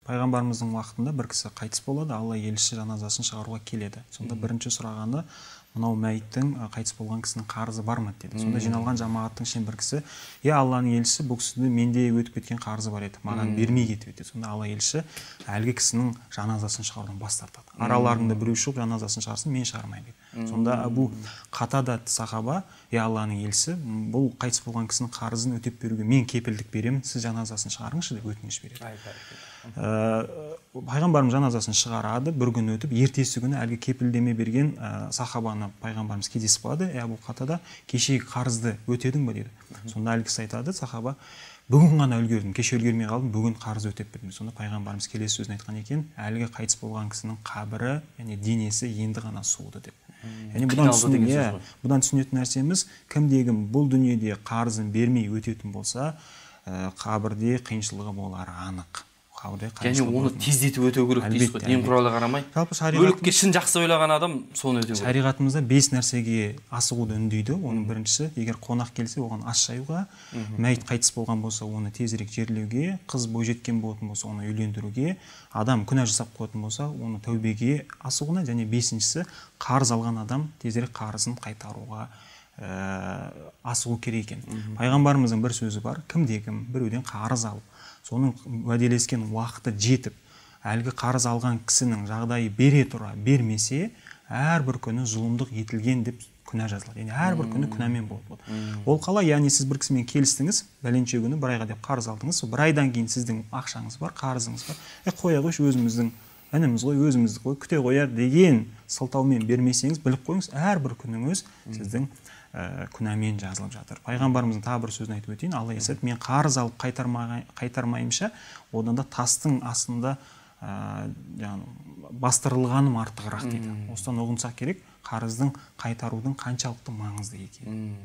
Пайғамбарымыздың уақытында бір кісі қайтыс болады, Алла елшісі жаназасын шығаруға келеді. Сонда бірінші сұрағаны, мынау мәйіттің қайтыс болған кісінің қарызы бар ма деді. Сонда жиналған жамағаттың ішінен бір кісі, Алланың елшісі, бұл кісіде менде өтіп кеткен қарызы бар еді, маған бермей кетіп еді. Сонда Алла елшісі әлгі кісінің жаназасын шығарудан бас тартады. Араларында біреу шығып жаназасын шығарсын, мен шығармаймын дейді. Сонда Абу Қатада сахаба, Алланың елшісі, бұл қайтыс болған кісінің қарызын өтеп беруге мен кепілдік беремін, сіз жаназасын шығарыңызшы деп өтініш береді. Пайғамбарым жаназасын шығарады, бір күн өтіп, ертесі күні әлгі кепілдеме берген сахабаны пайғамбарымыз кездесіп қалады. Абу Қатада, кешегі қарызды өтедің бе дейді. Сонда әлгі кісі айтады, сахаба, бүгін ғана үлгердім, кеше үлгермей қалдым, бүгін қарыз өтеп бердім. Сонда пайғамбарымыз келесі сөзін айтқан екен, әлгі қайтыс болған кісінің қабірі, яғни денесі енді ғана суыды деп. Бұдан түсінетін нәрсеміз, кімде-кім бұл дүниеде қарызын бермей өтетін болса, қабірде қиыншылығы болары анық. Және оны тездетіп өтеу керек дейсіз ғой, немқұрайлы қарамай. Өлікке шын жақсы ойлаған адам соны өтеу керек. Шариғатымызда 5 нәрсеге асығуды үндейді. Оның біріншісі, егер қонақ келсе, оған ас жаюға, мәйіт қайтыс болған болса, оны тезірек жерлеуге, қыз бойжеткен болатын болса, оны үйлендіруге, адам күнә жасап қоятын болса, оны тәубеге асығуына, және 5-шісі, қарыз алған адам тезірек қарызын қайтаруға асығу керек екен. Пайғамбарымыздың бір сөзі бар, кімде-кім біреуден қарыз алып, соның уәделескен уақыты жетіп, әлгі қарыз алған кісінің жағдайы бере тұра бермесе, әрбір күні зұлымдық етілген деп күнә жазылады. Яғни әрбір күні күнәмен болады. Ол қалай, яғни сіз бір кісімен келістіңіз, бәленше күні бір айға деп қарыз алдыңыз, бір айдан кейін сіздің ақшаңыз бар, қарызыңыз бар. Қоя қойшы, өзіміздің ініміз ғой, өзімізді қой, күте қояр деген сылтаумен бермесеңіз, біліп қойыңыз, әрбір күніңіз сіздің күнәмен жазылып жатыр. Пайғамбарымыздың тағы бір сөзін айтып өтейін. Алла есет, мен қарыз алып қайтармайымша, одан да тастың астында бастырылғаным артығырақ дейді. Осыдан ұғынсақ керек, қарыздың қайтарудың қаншалықты маңызды екенін.